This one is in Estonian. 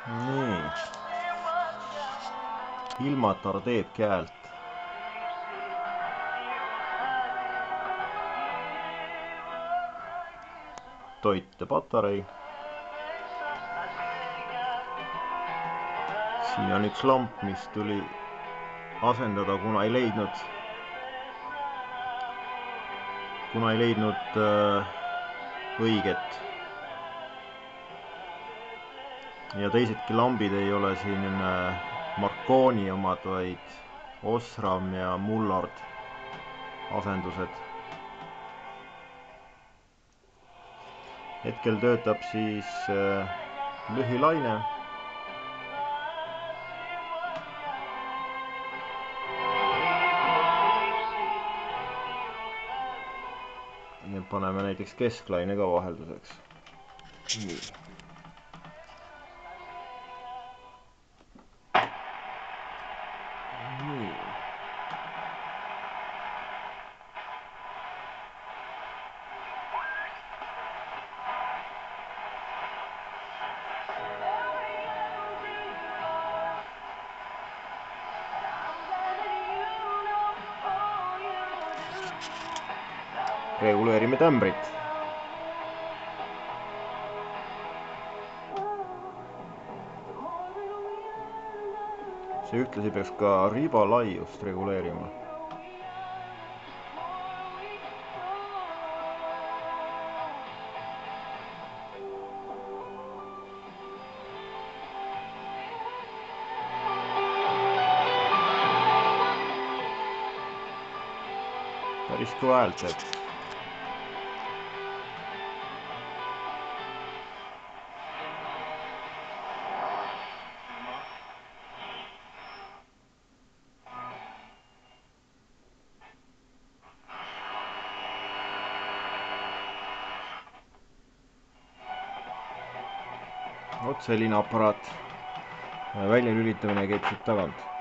nii, Ilmatar teebki häält. Toit ja patarei. Siin on üks lamp, mis tuli asendada, kuna ei leidnud õiget. Ja teisedki lambid ei ole siin Marconi omad, vaid Osram ja Mullard asendused. Hetkel töötab siis lühilaine. Ja paneme näiteks kesklaine ka vahelduseks. Nii. Reguleerime tämbrit. See ühtlasi peaks ka riba laiust reguleerima. Päris kõva häält teeb. Vot selline aparaat. Väljalülitamine käib siit tagant.